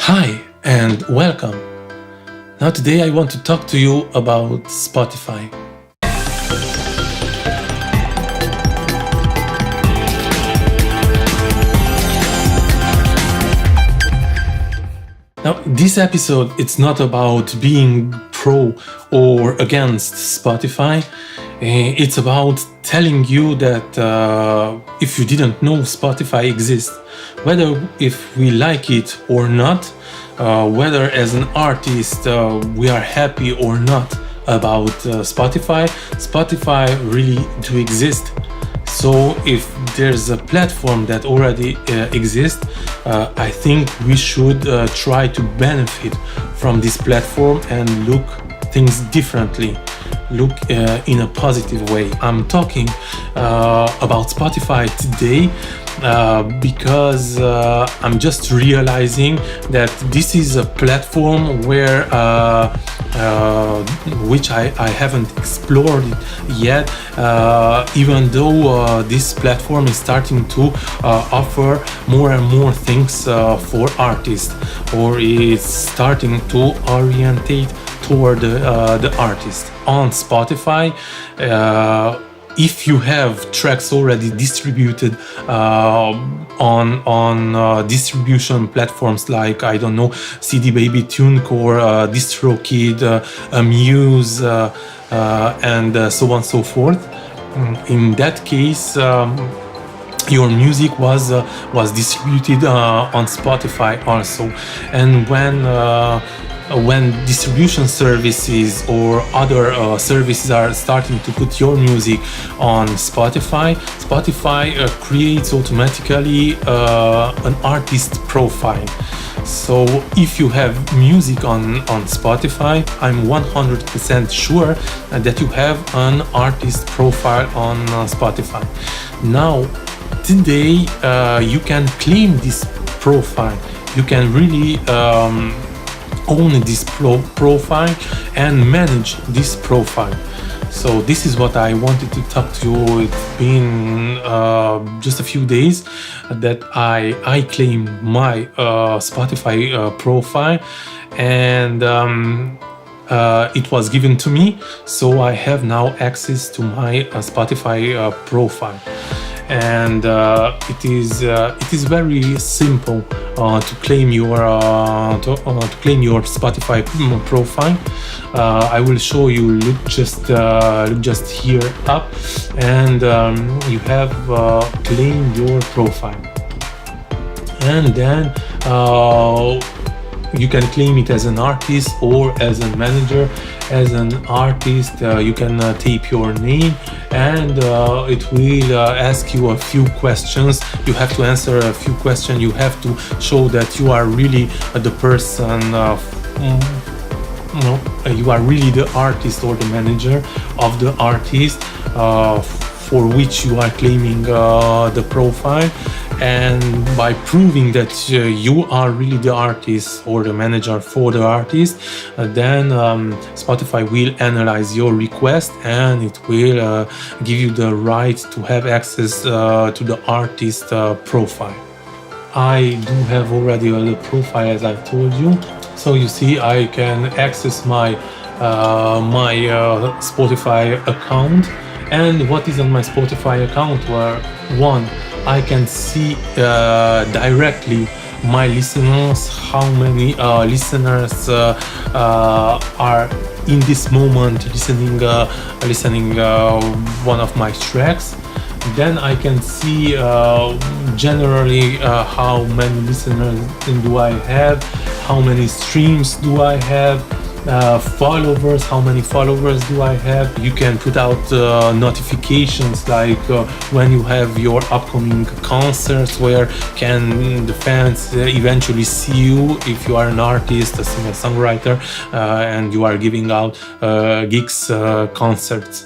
Hi and welcome. Now today I want to talk to you about Spotify. Now this episode, it's not about being pro or against Spotify. It's about telling you that if you didn't know Spotify exists, whether if we like it or not, whether as an artist we are happy or not about Spotify really do exist. So if there's a platform that already exists, I think we should try to benefit from this platform and look things differently, look in a positive way. I'm talking about Spotify today because I'm just realizing that this is a platform where which I haven't explored yet, even though this platform is starting to offer more and more things for artists, or is starting to orientate toward the artist. On Spotify, if you have tracks already distributed on distribution platforms like, I don't know, CD Baby, TuneCore, DistroKid, Muse, and so on and so forth, in that case your music was distributed on Spotify also. And when distribution services or other services are starting to put your music on Spotify creates automatically an artist profile. So if you have music on Spotify, I'm 100% sure that you have an artist profile on Spotify. Now, today you can claim this profile. You can really own this profile and manage this profile. So this is what I wanted to talk to you. It's been just a few days that I claimed my Spotify profile, and it was given to me, so I have now access to my Spotify profile. And it is very simple to claim your Spotify profile. I will show you. Look just here up, and you have claimed your profile, and then you can claim it as an artist or as a manager. As an artist, you can type your name, and it will ask you a few questions. You have to answer a few questions. You have to show that you are really the person, you are really the artist or the manager of the artist for which you are claiming the profile. And by proving that you are really the artist or the manager for the artist, then Spotify will analyze your request, and it will give you the right to have access to the artist profile. I do have already a profile, as I told you. So you see, I can access my Spotify account. And what is on my Spotify account? Where one, I can see directly my listeners, how many listeners are in this moment listening one of my tracks. Then I can see generally how many listeners do I have, how many streams do I have, followers, how many followers do I have. You can put out notifications like when you have your upcoming concerts, where can the fans eventually see you if you are an artist, a singer-songwriter, and you are giving out gigs, concerts.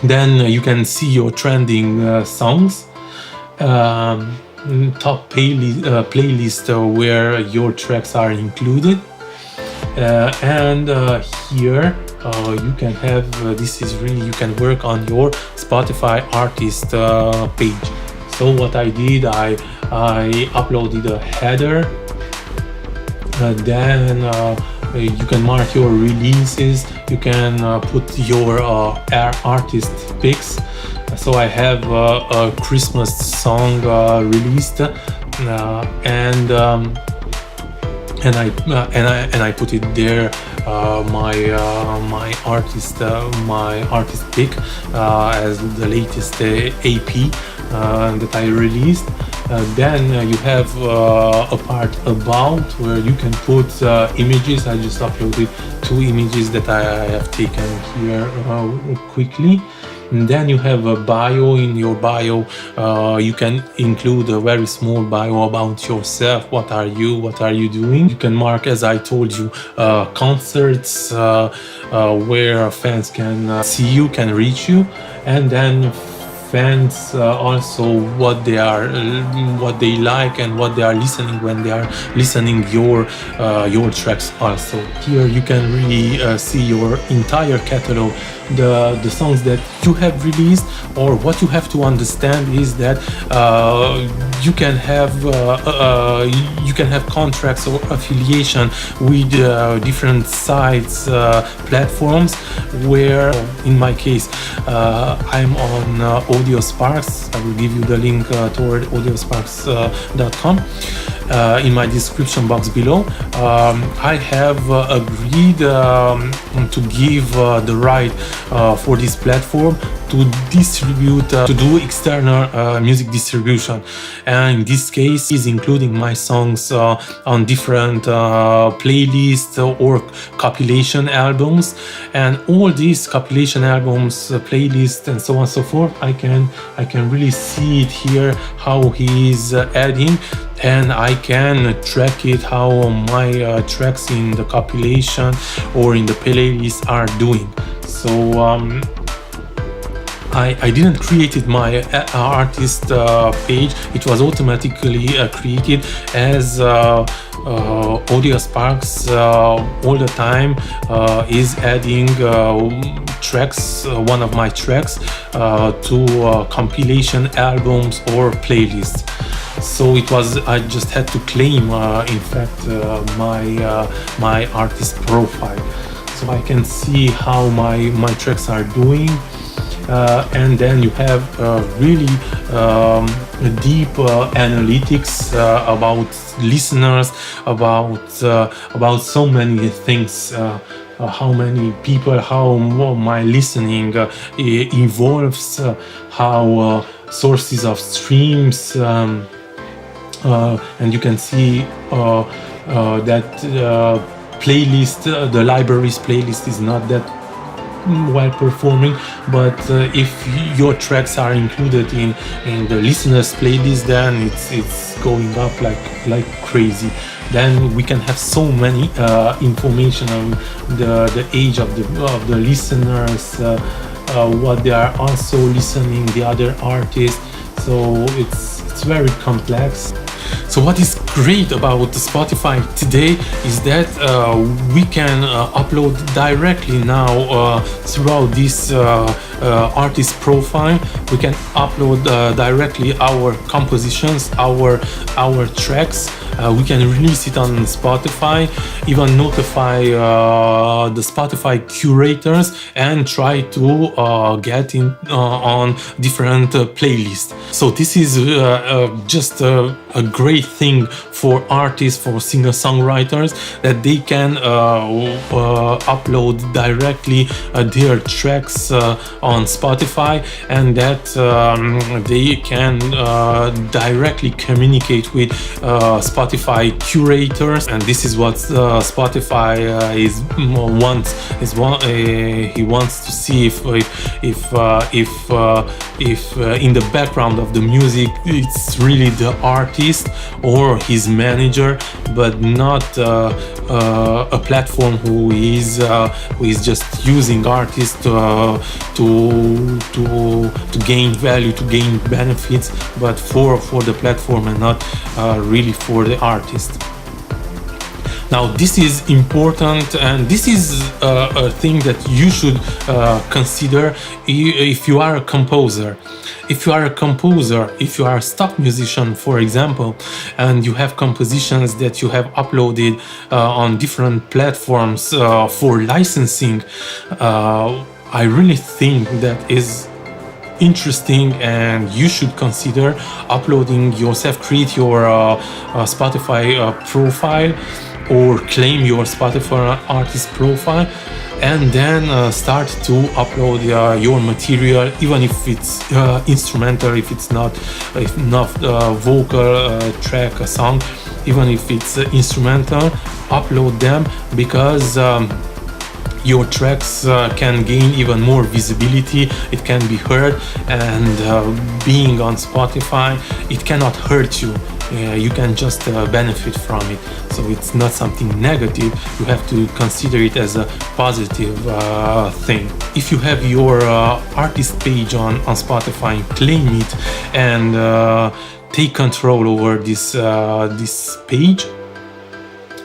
Then you can see your trending songs, top playlist where your tracks are included. And here you can have this is really, you can work on your Spotify artist page. So what I did, I uploaded a header Then you can mark your releases. You can put your artist picks. So I have a Christmas song released, and I put it there. My artist pick as the latest AP that I released. Then you have a part about where you can put images. I just uploaded 2 images that I have taken here quickly. And then you have a bio. In your bio, you can include a very small bio about yourself. What are you doing? You can mark, as I told you, concerts where fans can see you, can reach you, and then fans also what they like and what they are listening when they are listening your tracks. Also here you can really see your entire catalog, the songs that you have released. Or what you have to understand is that you can have contracts or affiliation with different sites, platforms, where in my case I'm on Audio Sparks. I will give you the link toward audiosparks.com in my description box below. I have agreed to give the right for this platform to distribute, to do external music distribution, and in this case is including my songs on different playlists or compilation albums, and all these compilation albums, playlists, and so on and so forth. I can really see it here how he is adding, and I can track it how my tracks in the compilation or in the playlist are doing. So I didn't create my artist page. It was automatically created as Audio Sparks all the time is adding tracks, one of my tracks, to compilation albums or playlists. So I just had to claim, in fact, my artist profile, so I can see how my tracks are doing. And then you have really deep analytics about listeners, about so many things. How many people, how my listening evolves, how sources of streams, and you can see that playlist, the library's playlist is not that well performing, but if your tracks are included in the listeners playlist, then it's going up like crazy. Then we can have so many information on the age of the listeners, what they are also listening, the other artists. So it's very complex. So what is great about Spotify today is that we can upload directly now throughout this artist profile. We can upload directly our compositions, our tracks. We can release it on Spotify, even notify the Spotify curators and try to get in on different playlists. So this is just a great thing for artists, for singer-songwriters, that they can upload directly their tracks on Spotify, and that they can directly communicate with Spotify curators. And this is what Spotify he wants to see if in the background of the music it's really the artist or his manager, but not a platform who is just using artists to gain value, to gain benefits, but for the platform and not really for the artist. Now this is important, and this is a thing that you should consider if you are a composer. If you are a composer, if you are a stock musician, for example, and you have compositions that you have uploaded on different platforms for licensing, I really think that is interesting, and you should consider uploading yourself, create your Spotify profile, or claim your Spotify artist profile, and then start to upload your material, even if it's instrumental, if it's not vocal track, a song, even if it's instrumental, upload them, because your tracks can gain even more visibility, it can be heard, and being on Spotify, it cannot hurt you. You can just benefit from it. So it's not something negative, you have to consider it as a positive thing. If you have your artist page on Spotify, claim it and take control over this page,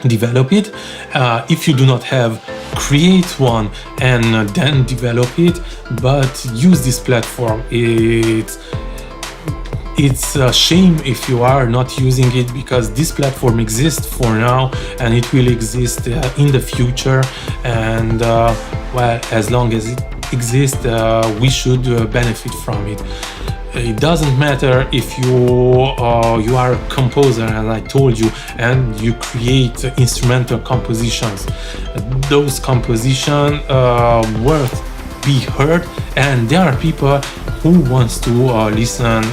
develop it. If you do not have, create one and then develop it, but use this platform. It's a shame if you are not using it, because this platform exists for now and it will exist in the future, and well, as long as it exists, we should benefit from it. It doesn't matter if you are a composer, as I told you, and you create instrumental compositions. Those compositions worth be heard, and there are people who wants to listen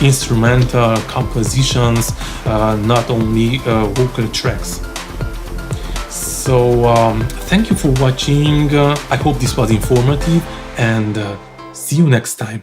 instrumental compositions, not only vocal tracks. So thank you for watching. I hope this was informative, and see you next time.